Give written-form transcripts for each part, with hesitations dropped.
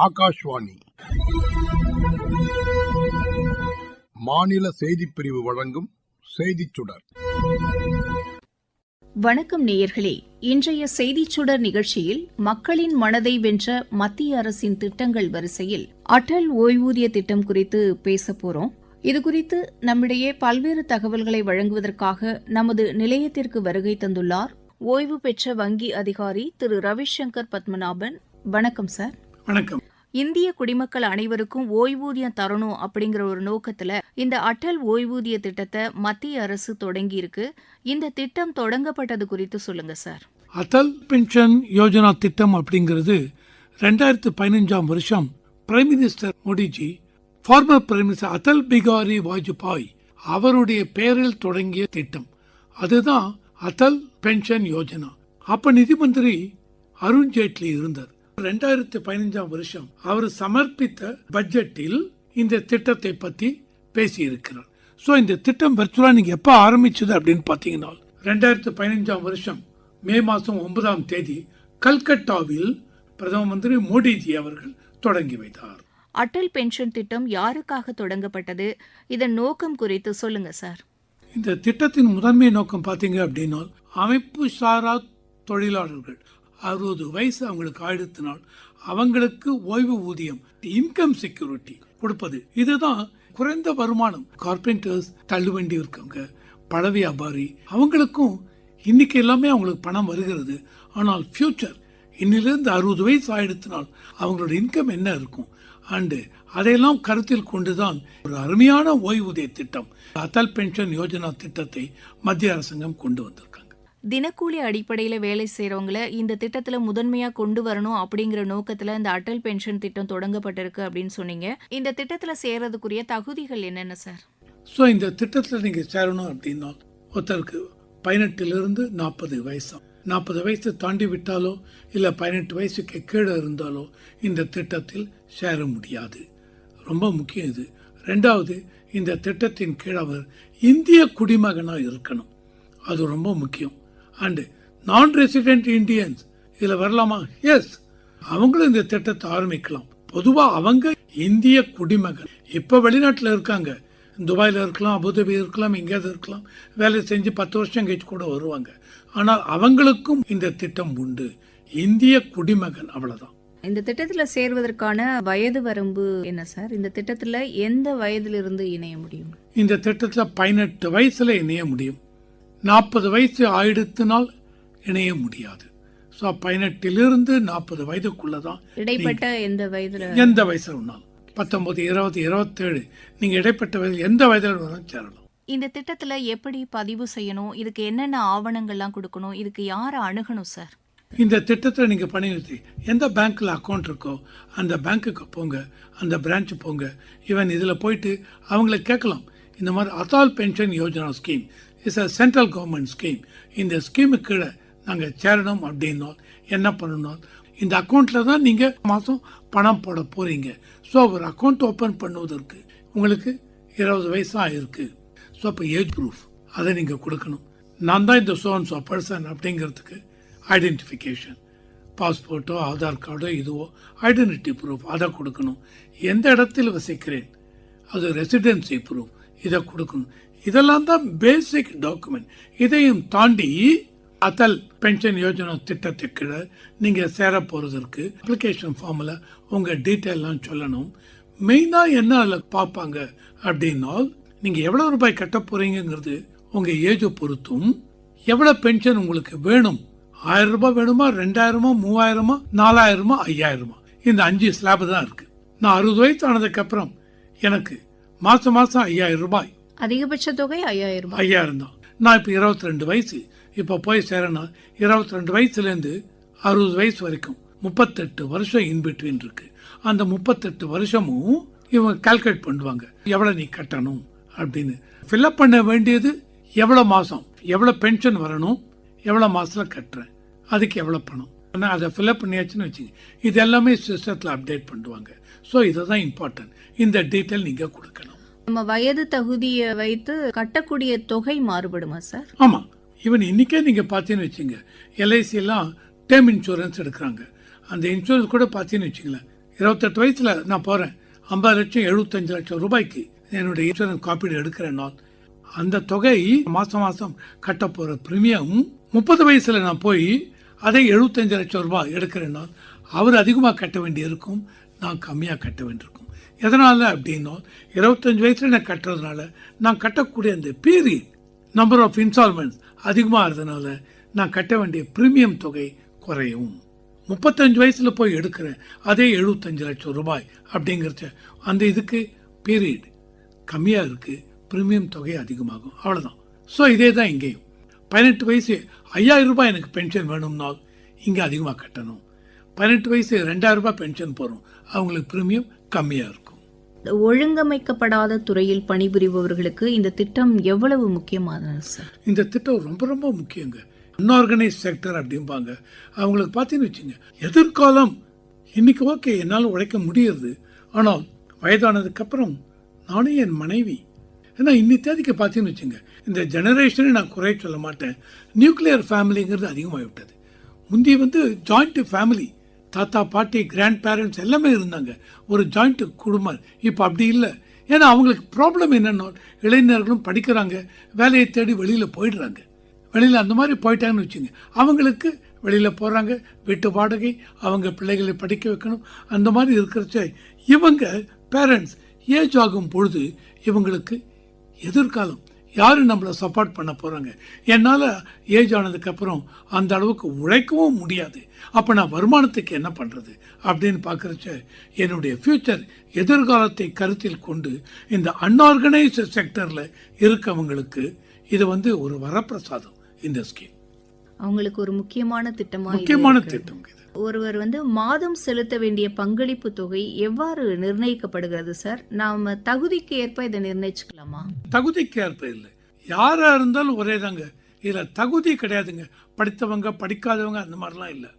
ஆகாஷ்வாணி மாநில செய்திப்பிரிவு வழங்கும் செய்திச் சுடர். வணக்கம் நேயர்களே. இன்றைய செய்திச் சுடர் நிகழ்ச்சியில் மக்களின் மனதை வென்ற மத்திய அரசின் திட்டங்கள் வரிசையில் அடல் ஓய்வூதிய திட்டம் குறித்து பேசப் போறோம். இதுகுறித்து நம்மிடையே பல்வேறு தகவல்களை வழங்குவதற்காக நமது நிலையத்திற்கு வருகை தந்துள்ளார் ஓய்வு பெற்ற வங்கி அதிகாரி திரு ரவிசங்கர் பத்மநாபன். வணக்கம் சார். வணக்கம். இந்திய குடிமக்கள் அனைவருக்கும் ஓய்வூதியம் தரணும் அப்படிங்கிற ஒரு நோக்கத்துல இந்த அடல் ஓய்வூதிய திட்டத்தை மத்திய அரசு தொடங்கி இருக்கு. இந்த திட்டம் தொடங்கப்பட்டது குறித்து சொல்லுங்க சார். அடல் பென்ஷன் யோஜனா திட்டம் அப்படிங்கிறது 2015 வருஷம் prime minister Modiji, former prime minister Atal Bihari Vajpayee அவருடைய பெயரில் தொடங்கிய திட்டம். அதுதான் அடல் பென்ஷன் யோஜனா. அப்ப நிதி மந்திரி அருண்ஜேட்லி இருந்தார். 2015 வருஷம் அவர் சமர்ப்பித்த பட்ஜெட்டில் இந்த திட்டத்தை பத்தி பேசி இருக்கிறார். சோ இந்த திட்டம் வர்ச்சுவலா நீங்க எப்ப ஆரம்பிச்சது அப்படின்னு பாத்தீங்கன்னா 2015 வருஷம் மே மாசம் 9ஆம் தேதி கல்கட்டாவில் பிரதம மந்திரி மோடிஜி அவர்கள் தொடங்கி வைத்தார். அடல் பென்ஷன் திட்டம் யாருக்காக தொடங்கப்பட்டது? இதன் நோக்கம் குறித்து சொல்லுங்க சார். இந்த திட்டத்தின் முதன்மை நோக்கம் பாத்தீங்க அப்படின்னா அமைப்பு சாரா தொழிலாளர்கள் 60 வயசு அவங்களுக்கு ஆயிடுத்தினால் அவங்களுக்கு ஓய்வு ஊதியம், இன்கம் செக்யூரிட்டி கொடுப்பது. இதுதான் குறைந்த வருமானம் கார்பெண்டர்ஸ், தள்ளுவண்டி இருக்கவங்க, பழ வியாபாரி, அவங்களுக்கும் இன்னைக்கு எல்லாமே அவங்களுக்கு பணம் வருகிறது. ஆனால் ஃபியூச்சர் இன்னிலிருந்து 60 வயசு ஆயிடுத்தினால் அவங்களோட இன்கம் என்ன இருக்கும் அண்டு அதையெல்லாம் கருத்தில் கொண்டுதான் ஒரு அருமையான ஓய்வூதிய திட்டம் அடல் பென்ஷன் யோஜனா திட்டத்தை மத்திய அரசாங்கம் கொண்டு வந்திருக்காங்க. தினக்கூலி அடிப்படையில வேலை செய்யறவங்கள இந்த திட்டத்துல முதன்மையா கொண்டு வரணும் அப்படிங்கிற நோக்கத்துல இந்த அடல் பென்ஷன் திட்டம் தொடங்கப்பட்டிருக்கு அப்படின்னு சொன்னீங்க. இந்த திட்டத்துல சேரதுக்குரிய தகுதிகள் என்னென்ன சார்? ஸோ இந்த திட்டத்தில் நீங்க சேரணும் அப்படின்னா ஒருத்தருக்கு 18 40 வயசு, 40 வயசு தாண்டி விட்டாலோ இல்ல 18 வயசுக்கு கீழே இருந்தாலோ இந்த திட்டத்தில் சேர முடியாது. ரொம்ப முக்கியம் இது. ரெண்டாவது, இந்த திட்டத்தின் கீழ் அவர் இந்திய குடிமகனா இருக்கணும். அது ரொம்ப முக்கியம். அண்ட் நான் ரெசிடென்ட் இந்தியன்ஸ் இதுல வரலாமா? எஸ், அவங்களும் இந்த திட்டத்தை ஆரம்பிக்கலாம். பொதுவா அவங்க இந்திய குடிமகன், இப்ப வெளிநாட்டுல இருக்காங்க, துபாயில இருக்கலாம், அபுதாபி இருக்கலாம், எங்கேயாவது இருக்கலாம், வேலை செஞ்சு 10 வருஷம் கழிச்சு கூட வருவாங்க. ஆனால் அவங்களுக்கும் இந்த திட்டம் உண்டு. இந்திய குடிமகன், அவ்வளவுதான். இந்த திட்டத்துல சேர்வதற்கான வயது வரம்பு என்ன சார்? இந்த திட்டத்துல எந்த வயதிலிருந்து இணைய முடியும்? இந்த திட்டத்துல 18 வயசுல இணைய முடியும். 40 வயசு ஆயிடுத்தினால் இணைய முடியாது. ஸோ 18 40 வயதுக்குள்ளதான். இடைப்பட்ட எந்த வயதுல வேணாலும் 19, 20, 27 நீங்க இடைப்பட்ட வயதில் எந்த வயதுல வேணாலும் சேரலாம். இந்த திட்டத்துல எப்படி பதிவு செய்யணும்? இதுக்கு என்னென்ன ஆவணங்கள்லாம் கொடுக்கணும்? இதுக்கு யாரை அணுகணும் சார்? இந்த திட்டத்தில் நீங்க பண்ணி எந்த பேங்க்ல அக்கௌண்ட் இருக்கோ அந்த பேங்க்குக்கு போங்க, அந்த பிரான்ச் போங்க. ஈவன் இதுல போயிட்டு அவங்களை கேட்கலாம், இந்த மாதிரி Atal pension Yojana scheme is a central government scheme. இந்த ஸ்கீமுக்கு கீழே நாங்கள் சேரணும் அப்படின்னா என்ன பண்ணணும்? இந்த அக்கௌண்ட்ல தான் நீங்க மாதம் பணம் போட போறீங்க. ஸோ ஒரு அக்கௌண்ட் ஓப்பன் பண்ணுவதற்கு உங்களுக்கு 20 வயசு ஆயிருக்கு. ஸோ அப்போ ஏஜ் ப்ரூஃப் அதை நீங்க கொடுக்கணும். நான் தான் இந்த சோ பர்சன் அப்படிங்கிறதுக்கு ஐடென்டிஃபிகேஷன், பாஸ்போர்ட்டோ ஆதார் கார்டோ இதுவோ ஐடென்டிட்டி ப்ரூஃப் அதை கொடுக்கணும். எந்த இடத்தில் வசிக்கிறேன் அது ரெசிடென்சி ப்ரூஃப் இதை கொடுக்கணும். இதெல்லாம் தான் பேசிக் டாக்குமெண்ட். இதையும் தாண்டி அடல் பென்ஷன் யோஜனா திட்டத்துக்கு நீங்க சேர போறதற்கு அப்ளிகேஷன் ஃபார்ம்ல உங்க டீட்டெயிலாம் சொல்லணும். மெயினா என்ன அதில் பார்ப்பாங்க அப்படின்னா நீங்க எவ்வளவு ரூபாய் கட்ட போறீங்கிறது உங்க ஏஜை பொறுத்தும், எவ்வளவு பென்ஷன் உங்களுக்கு வேணும், 1000 ரூபாய் வேணுமா, 2000, 3000, 4000, 5000, இந்த 5 ஸ்லாப் தான் இருக்கு. நான் 60 வயசு ஆனதுக்கு அப்புறம் எனக்கு மாசம் 5000 ரூபாய், அதிகபட்ச தொகை 5000 தான். நான் இப்ப 22 வயசு, இப்ப போய் சேரனா 22 வயசுல இருந்து 60 வயசு வரைக்கும் 38 வருஷம் இன்பிட்வீன் இருக்கு. அந்த 38 வருஷமும் இவங்க கால்குலேட் பண்ணுவாங்க எவ்வளவு நீ கட்டணும் அப்படின்னு. ஃபில்அப் பண்ண வேண்டியது எவ்வளவு மாசம், எவ்வளவு பென்ஷன் வரணும், எவ்வளவு மாசத்துல கட்டுறேன், அதுக்கு எவ்வளவு பணம், அதை ஃபில்அப் பண்ணியாச்சுன்னு வச்சுங்க. இது எல்லாமே சிஸ்டத்தில் அப்டேட் பண்ணுவாங்க. ஸோ இதுதான் இம்பார்ட்டன்ட். இந்த டீட்டெயில் நீங்க கொடுக்கணும். நம்ம வயது தகுதியை வைத்து கட்டக்கூடிய தொகை மாறுபடுமா சார்? ஆமா, ஈவன் இன்னைக்கே நீங்க பாத்தீங்கன்னு வச்சுங்க, எல்ஐசி எல்லாம் டேர்ம் இன்சூரன்ஸ் எடுக்கிறாங்க. அந்த இன்சூரன்ஸ் கூட பாத்தீங்கன்னு வச்சுங்களேன் 28 வயசுல நான் போறேன், 50 லட்சம் 75 லட்சம் ரூபாய்க்கு என்னுடைய இன்சூரன்ஸ் காப்பீடு எடுக்கிறேன்னா அந்த தொகை மாசம் மாசம் கட்ட போற பிரீமியம் 30 வயசுல நான் போய் அதை 75 லட்சம் ரூபாய் எடுக்கிறேன்னா அவர் அதிகமாக கட்ட வேண்டி இருக்கும், நான் கம்மியாக கட்ட வேண்டியிருக்கும். எதனால அப்படின்னா 25 வயசுல நான் கட்டுறதுனால நான் கட்டக்கூடிய அந்த பீரியட் நம்பர் ஆஃப் இன்ஸ்டால்மெண்ட்ஸ் அதிகமாகிறதுனால நான் கட்ட வேண்டிய பிரீமியம் தொகை குறையும். 35 வயசுல போய் எடுக்கிறேன் அதே 75 லட்சம் ரூபாய் அப்படிங்கிறத அந்த இதுக்கு பீரியட் கம்மியாக இருக்கு, பிரீமியம் தொகை அதிகமாகும், அவ்வளோதான். ஸோ இதே தான் இங்கேயும் 18 வயசு 5000 ரூபாய் எனக்கு பென்ஷன் வேணும்னால் இங்கே அதிகமாக கட்டணும். 18 வயசு 2000 ரூபாய் பென்ஷன் போகிறோம், அவங்களுக்கு பிரீமியம் கம்மியாக இருக்கும். ஒழுங்கமைக்கப்படாத துறையில் பணிபுரிபவர்களுக்கு இந்த திட்டம் எவ்வளவு முக்கியமானது சார்? இந்த திட்டம் ரொம்ப ரொம்ப முக்கியங்க. அன்ஆர்கனைஸ் செக்டர் அப்படிம்பாங்க. அவங்களுக்கு பார்த்தீங்கன்னு வச்சுங்க, எதிர்காலம் இன்னைக்கு ஓகே என்னால் உழைக்க முடியுது, ஆனால் வயதானதுக்கப்புறம் நானும் என் மனைவி, ஏன்னா இன்னி தேதிக்கு பார்த்தீங்கன்னு வச்சுங்க, இந்த ஜெனரேஷனை நான் குறை சொல்ல மாட்டேன், நியூக்ளியர் ஃபேமிலிங்கிறது அதிகமாக விட்டது. முந்தி ஜாயிண்ட் ஃபேமிலி, தாத்தா பாட்டி கிராண்ட் பேரண்ட்ஸ் எல்லாமே இருந்தாங்க, ஒரு ஜாயிண்ட் குடும்பம். இப்போ அப்படி இல்லை. ஏன்னா அவங்களுக்கு ப்ராப்ளம் என்னன்னா இளைஞர்களும் படிக்கிறாங்க, வேலையை தேடி வெளியில் போயிடுறாங்க. வெளியில் அந்த மாதிரி போயிட்டாங்கன்னு வச்சுங்க, அவங்களுக்கு வெளியில் போகிறாங்க, வீட்டு வாடகை, அவங்க பிள்ளைகளை படிக்க வைக்கணும், அந்த மாதிரி இருக்கிறச்ச இவங்க பேரண்ட்ஸ் ஏஜ் ஆகும் பொழுது இவங்களுக்கு எதிர்காலம் யாரு நம்மளை சப்போர்ட் பண்ண போறாங்க? என்னால் ஏஜ் ஆனதுக்கப்புறம் அந்த அளவுக்கு உழைக்கவும் முடியாது, அப்போ நான் வருமானத்துக்கு என்ன பண்ணுறது அப்படின்னு பார்க்குறச்ச என்னுடைய ஃபியூச்சர் எதிர்காலத்தை கருத்தில் கொண்டு இந்த அன்ஆர்கனைஸ்டு செக்டரில் இருக்கவங்களுக்கு இது ஒரு வரப்பிரசாதம். இந்த ஸ்கீம் அவங்களுக்கு ஒரு முக்கியமான திட்டம். இது ஒருவர் மாதம் செலுத்த வேண்டிய பங்களிப்பு தொகை எவ்வாறு நிர்ணயிக்கப்படுகிறது சார்? நாம தகுதிக்கு ஏற்ப இதை நிர்ணயிச்சுக்கலாமா? தகுதிக்கு ஏற்ப இல்லை, யாரா இருந்தாலும் ஒரே தாங்க. இதுல தகுதி கிடையாதுங்க, படித்தவங்க படிக்காதவங்க அந்த மாதிரிலாம் இல்லை.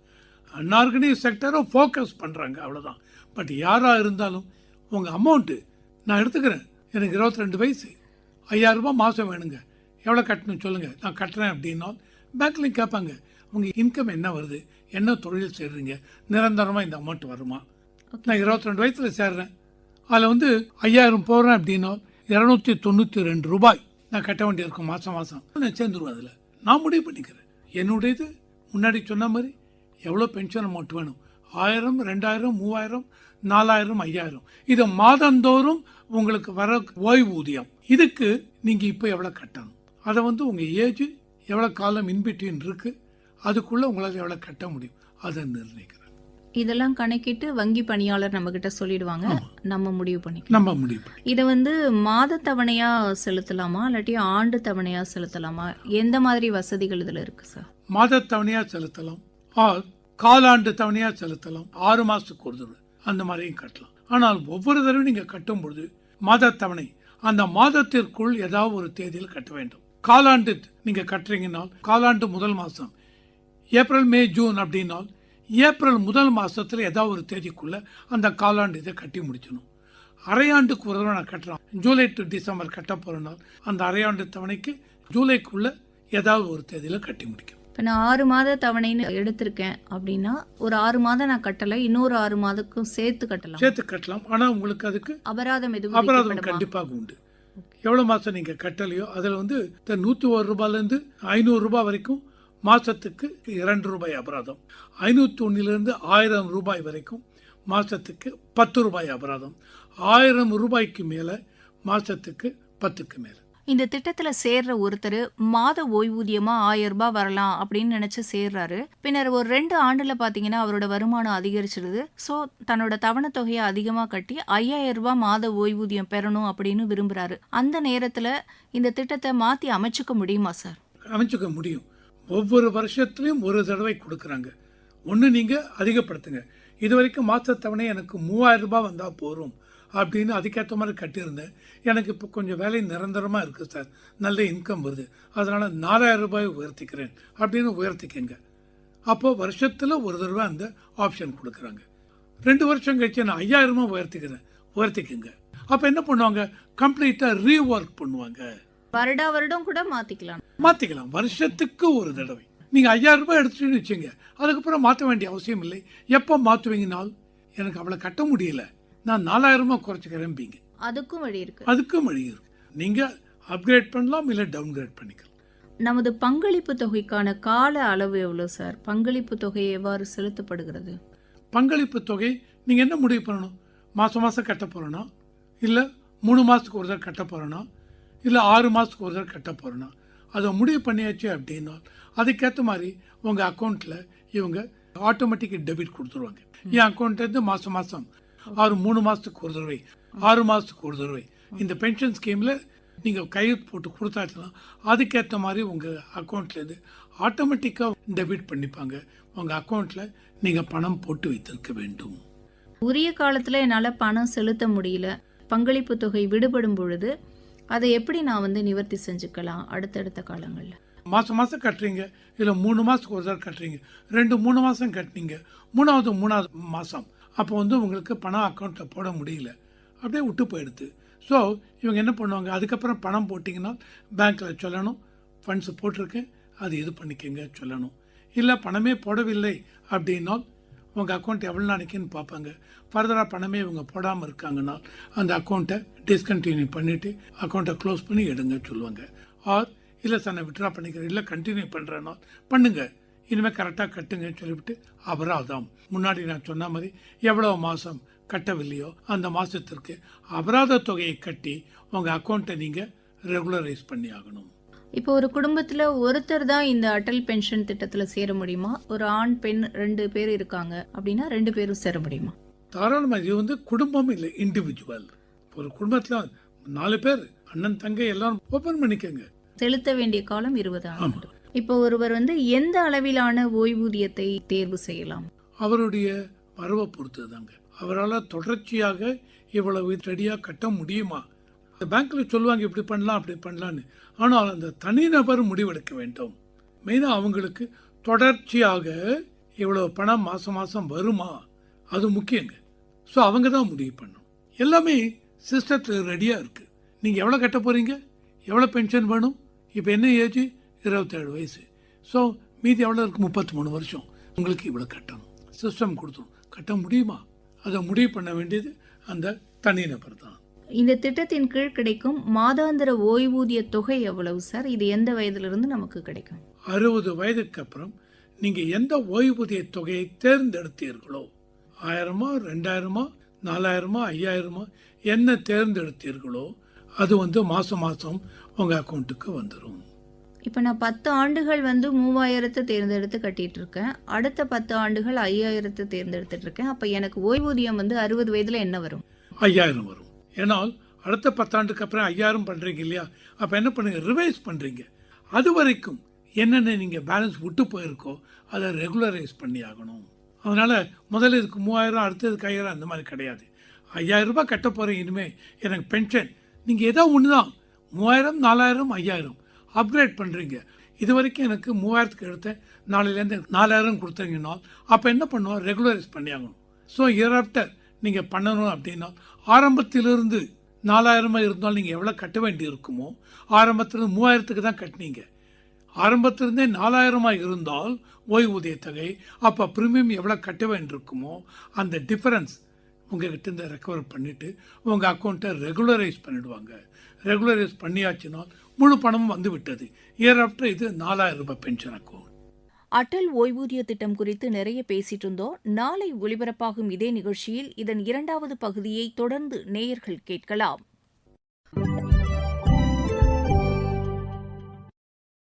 அன்ஆர்கனைஸ் செக்டரை ஃபோக்கஸ் பண்றாங்க, அவ்வளவுதான். பட் யாரா இருந்தாலும் உங்க அமௌண்ட்டு நான் எடுத்துக்கிறேன், எனக்கு 22 வயசு, 5000 ரூபாய் மாசம் வேணுங்க, எவ்வளோ கட்டணும் சொல்லுங்க, நான் கட்டுறேன் அப்படின்னா பேங்க்லையும் கேட்பாங்க, உங்க இன்கம் என்ன வருது, என்ன தொழில் செய்கிறீங்க, நிரந்தரமாக இந்த அமௌண்ட் வருமா? நான் 22 வயசில் சேர்றேன், அதில் 5000 போடுறேன் அப்படின்னா 292 ரூபாய் நான் கட்ட வேண்டியிருக்கும் மாதம் மாதம். நான் சேர்ந்துருவேன், அதில் நான் முடிவு பண்ணிக்கிறேன். என்னுடையது முன்னாடி சொன்ன மாதிரி எவ்வளோ பென்ஷன் அமௌண்ட் வேணும், 1000, 2000, 3000, 4000, 5000, இது மாதந்தோறும் உங்களுக்கு வர ஓய்வூதியம். இதுக்கு நீங்கள் இப்போ எவ்வளோ கட்டணும், அதை உங்கள் ஏஜ் எவ்வளோ காலம் இன்பிட்வீன் இருக்கு, அதுக்குள்ள உங்களால் எவ்வளவு கட்ட முடியும் அதை நிர்ணயிக்கிறேன். இதெல்லாம் கணக்கிட்டு வங்கி பணியாளர் நம்ம கிட்ட சொல்லிடுவாங்க, நம்ம முடிவு பண்ணிக்கலாம். இதை மாத தவணையா செலுத்தலாமா இல்லாட்டி ஆண்டு தவணையா செலுத்தலாமா? எந்த மாதிரி வசதிகள் இதுல இருக்கு சார்? மாத தவணையா செலுத்தலாம், காலாண்டு தவணையா செலுத்தலாம், 6 மாசத்துக்கு ஒரு தடவை அந்த மாதிரியும் கட்டலாம். ஆனால் ஒவ்வொரு தடவையும் நீங்க கட்டும் பொழுது மாத தவணை அந்த மாதத்திற்குள் ஏதாவது ஒரு தேதியில் கட்ட வேண்டும். காலாண்டு நீங்க கட்டுறீங்கன்னா காலாண்டு முதல் மாசம் ஏப்ரல் மே ஜூன் அப்படின்னா ஏப்ரல் முதல் மாசத்துல ஏதாவது ஒரு தேதிக்குள்ள அந்த காலாண்டு இதை கட்டி முடிச்சணும். அரையாண்டுக்கு ஒரு தடவை நான் கட்டுறேன், ஜூலை டு டிசம்பர் கட்ட போறேன்னா அந்த அரையாண்டு தவணைக்கு ஜூலைக்குள்ள ஏதாவது ஒரு தேதியில கட்டி முடிக்கும். இப்போ நான் 6 மாத தவணைன்னு எடுத்திருக்கேன் அப்படின்னா ஒரு 6 மாதம் நான் கட்டலை, இன்னொரு 6 மாதத்துக்கும் சேர்த்து கட்டலாம். ஆனா உங்களுக்கு அதுக்கு அபராதம் கண்டிப்பாக உண்டு. எவ்வளவு மாசம் நீங்க கட்டலையோ அதுல 101 ரூபாயிலிருந்து 500 ரூபாய் வரைக்கும் மாசத்துக்கு 2 ரூபாய் அபராதம், 501 1000 ரூபாய் வரைக்கும் மாசத்துக்கு 10 ரூபாய் அபராதம், 1000 ரூபாய்க்கு மேல மாசத்துக்கு 10க்கு மேல. இந்த திட்டத்துல சேர்ற ஒருத்தர் மாத ஓய்வூதியமா 1000 ரூபாய் வரலாம் அப்படின்னு நினைச்சு சேர்றாரு. பின்னர் ஒரு 2 ஆண்டுல பாத்தீங்கன்னா அவரோட வருமானம் அதிகரிச்சிருது. சோ தன்னோட தவணை தொகையை அதிகமா கட்டி 5000 ரூபாய் மாத ஓய்வூதியம் பெறணும் அப்படின்னு விரும்புறாரு. அந்த நேரத்துல இந்த திட்டத்தை மாத்தி அமைச்சுக்க முடியுமா சார்? அமைச்சுக்க முடியும். ஒவ்வொரு வருஷத்துலயும் ஒரு தடவை கொடுக்கறாங்க. ஒண்ணு நீங்க அதிகப்படுத்துங்க. இது வரைக்கும் மாச தவணை எனக்கு 3000 ரூபாய் வந்தா போறோம் அப்படின்னு அதுக்கேற்ற மாதிரி கட்டியிருந்தேன். எனக்கு இப்போ கொஞ்சம் வேலை நிரந்தரமாக இருக்குது சார், நல்ல இன்கம் வருது, அதனால் 4000 ரூபாய் உயர்த்திக்கிறேன் அப்படின்னு உயர்த்திக்கங்க. அப்போது வருஷத்தில் ஒரு தடவை அந்த ஆப்ஷன் கொடுக்குறாங்க. 2 வருஷம் கழிச்சு நான் 5000 ரூபாய் உயர்த்திக்கங்க. அப்போ என்ன பண்ணுவாங்க, கம்ப்ளீட்டாக ரீஒர்க் பண்ணுவாங்க. வருடம் கூட மாற்றிக்கலாம். வருஷத்துக்கு ஒரு தடவை நீங்கள் 5000 ரூபாய் எடுத்துட்டு வச்சுங்க, அதுக்கப்புறம் மாற்ற வேண்டிய அவசியம் இல்லை. எப்போ மாற்றுவீங்கனால் எனக்கு அவ்வளோ கட்ட முடியல, நான் 4000 குறைச்சிக்கிறேன்பீங்க. அதுக்கும் வழி இருக்கு. அதுக்கும் வழி இருக்கு. நீங்கள் அப்கிரேட் பண்ணலாம், இல்லை டவுன்கிரேட் பண்ணிக்கலாம். நமது பங்களிப்பு தொகைக்கான கால அளவு எவ்வளோ சார்? பங்களிப்பு தொகை எவ்வாறு செலுத்தப்படுகிறது? பங்களிப்பு தொகை நீங்கள் என்ன முடிவு பண்ணணும்? மாதம் மாதம் கட்ட போகிறோன்னா, இல்லை 3 மாதத்துக்கு ஒரு தடவை கட்ட போகிறோன்னா, இல்லை 6 மாதத்துக்கு ஒரு தடவை கட்ட போகிறோன்னா, அதை முடிவு பண்ணியாச்சு அப்படின்னா அதுக்கேற்ற மாதிரி உங்கள் அக்கௌண்ட்டில் இவங்க ஆட்டோமேட்டிக் டெபிட் கொடுத்துருவாங்க. என் அக்கௌண்ட்லேருந்து மாதம் மாதம் 3 மாதத்துக்கு ஒரு தடவை, 6 மாதத்துக்கு ஒரு தடவை இந்த பென்ஷன் ஸ்கீமில் நீங்கள் கையெழுத்து போட்டு கொடுத்தாச்சுன்னா அதுக்கேற்ற மாதிரி உங்கள் அக்கௌண்ட்லேருந்து ஆட்டோமேட்டிக்காக டெபிட் பண்ணிப்பாங்க. உங்கள் அக்கௌண்ட்டில் நீங்கள் பணம் போட்டு வைத்திருக்க வேண்டும். உரிய காலத்தில் என்னால் பணம் செலுத்த முடியல, பங்களிப்பு தொகை விடுபடும் பொழுது அதை எப்படி நான் நிவர்த்தி செஞ்சுக்கலாம் அடுத்தடுத்த காலங்களில்? மாதம் மாதம் கட்டுறீங்க, இல்லை 3 மாதத்துக்கு ஒரு தடவை கட்டுறீங்க, 2-3 மாதம் கட்டினீங்க, மூணாவது மாதம் அப்போ உங்களுக்கு பணம் அக்கௌண்ட்டில் போட முடியல, அப்படியே விட்டு போயிடுது. ஸோ இவங்க என்ன பண்ணுவாங்க, அதுக்கப்புறம் பணம் போட்டிங்கன்னா பேங்க்கில் சொல்லணும், ஃபண்ட்ஸ் போட்டிருக்கேன், அது இது பண்ணிக்கங்க சொல்லணும். இல்லை பணமே போடவில்லை அப்படின்னா உங்கள் அக்கௌண்ட் எவ்வளோ நாளைக்குன்னு பார்ப்பாங்க. ஃபர்தராக பணமே இவங்க போடாமல் இருக்காங்கன்னா அந்த அக்கௌண்ட்டை டிஸ்கண்டினியூ பண்ணிவிட்டு அக்கௌண்ட்டை க்ளோஸ் பண்ணி எடுங்க சொல்லுவாங்க. ஆர் இல்லை சார் நான் விட்ரா பண்ணிக்கிறேன், இல்லை கண்டினியூ பண்ணுறேன்னா பண்ணுங்க, இனிமேல் கரெக்டாக கட்டுங்கன்னு சொல்லிவிட்டு அபராதம், முன்னாடி நான் சொன்ன மாதிரி எவ்வளோ மாதம் கட்டவில்லையோ அந்த மாதத்திற்கு அபராத தொகையை கட்டி உங்கள் அக்கௌண்ட்டை நீங்கள் ரெகுலரைஸ் பண்ணி ஆகணும். இப்போ ஒரு குடும்பத்தில் ஒருத்தர் தான் இந்த அடல் பென்ஷன் திட்டத்தில் சேர முடியுமா? ஒரு ஆண் பெண் 2 பேர் இருக்காங்க அப்படின்னா 2 பேரும் சேர முடியுமா? தாராளமாக. இது குடும்பம் இல்லை, இண்டிவிஜுவல். ஒரு குடும்பத்தில் 4 பேர் அண்ணன் தங்கை எல்லாரும் ஓப்பன் பண்ணிக்கங்க. செலுத்த வேண்டிய காலம் 20 ஆண்டு. இப்போ ஒருவர் எந்த அளவிலான ஓய்வூதியத்தை தேர்வு செய்யலாம்? அவருடைய வரவை பொறுத்து தாங்க. அவரால் தொடர்ச்சியாக இவ்வளவு ரெடியாக கட்ட முடியுமா? பேங்க்கில் சொல்லுவாங்க இப்படி பண்ணலாம் அப்படி பண்ணலான்னு, ஆனால் அந்த தனிநபர் முடிவெடுக்க வேண்டும். மெயினாக அவங்களுக்கு தொடர்ச்சியாக இவ்வளோ பணம் மாதம் மாதம் வருமா, அது முக்கியங்க. ஸோ அவங்க தான் முடிவு பண்ணணும். எல்லாமே சிஸ்டத்தில் ரெடியாக இருக்குது. நீங்கள் எவ்வளோ கட்ட போகிறீங்க, எவ்வளோ பென்ஷன் வேணும், இப்போ என்ன ஏஜ், 27 வயசு. ஸோ மீதி எவ்வளோ இருக்குது, 33 வருஷம். உங்களுக்கு இவ்வளோ கட்டணும், சிஸ்டம் கொடுத்துரும். கட்ட முடியுமா, அதை முடிவு பண்ண வேண்டியது அந்த தனிநபர் தான். இந்த திட்டத்தின் கீழ் கிடைக்கும் மாதாந்திர ஓய்வூதிய தொகை எவ்வளவு சார்? இது எந்த வயதிலிருந்து நமக்கு கிடைக்கும்? 60 வயதுக்கு அப்புறம் நீங்கள் எந்த ஓய்வூதிய தொகையை தேர்ந்தெடுத்தீர்களோ, 1000, 2000, 4000, 5000 என்ன தேர்ந்தெடுத்தீர்களோ அது மாதம் மாதம் உங்கள் அக்கௌண்ட்டுக்கு வந்துடும். இப்போ நான் 10 ஆண்டுகள் 3000 தேர்ந்தெடுத்து கட்டிட்டு இருக்கேன், அடுத்த 10 ஆண்டுகள் 5000 தேர்ந்தெடுத்துட்டு இருக்கேன். அப்போ எனக்கு ஓய்வூதியம் 60 வயதில் என்ன வரும்? 5000 வரும். ஏன்னால் அடுத்த 10 ஆண்டுக்கு அப்புறம் 5000 பண்ணுறீங்க இல்லையா, அப்போ என்ன பண்ணுங்க, ரிவைஸ் பண்ணுறீங்க. அது வரைக்கும் என்னென்ன நீங்கள் பேலன்ஸ் விட்டு போயிருக்கோ அதை ரெகுலரைஸ் பண்ணி ஆகணும். அதனால் முதல்ல இதுக்கு 3000, அடுத்ததுக்கு 5000 அந்த மாதிரி கிடையாது. 5000 ரூபாய் கட்ட போகிறீங்க இனிமேல் எனக்கு பென்ஷன், நீங்கள் ஏதோ ஒன்று தான் 3000, 4000, 5000 அப்கிரேட் பண்ணுறீங்க. இது வரைக்கும் எனக்கு 3000க்கு எடுத்தேன், நாளையிலேருந்து 4000 கொடுத்தீங்கன்னா அப்போ என்ன பண்ணுவோம், ரெகுலரைஸ் பண்ணி ஆகணும். ஸோ இயர் ஆஃப்டர் நீங்கள் பண்ணணும் அப்படின்னா ஆரம்பத்திலிருந்து 4000 இருந்தாலும் நீங்கள் எவ்வளோ கட்ட வேண்டி இருக்குமோ, ஆரம்பத்தில் 3000க்கு தான் கட்டினீங்க, ஆரம்பத்திலிருந்தே 4000 இருந்தால் ஓய்வூதிய தொகை, அப்போ ப்ரீமியம் எவ்வளோ கட்ட வேண்டியிருக்குமோ அந்த டிஃபரன்ஸ் உங்ககிட்ட இருந்து ரெக்கவர் பண்ணிவிட்டு உங்கள் அக்கௌண்ட்டை ரெகுலரைஸ் பண்ணிவிடுவாங்க. ரெகுலரைஸ் பண்ணியாச்சுனால் முழு பணமும் வந்து விட்டது. இயர் ஆஃப்டர் இது 4000 ரூபாய் பென்ஷன் அக்கௌண்ட். அடல் ஓய்வூதிய திட்டம் குறித்து நிறைய பேசிட்டு இருந்தோம். நாளை ஒலிபரப்பாகும் இதே நிகழ்ச்சியில் இதன் 2வது பகுதியை தொடர்ந்து நேயர்கள் கேட்கலாம்.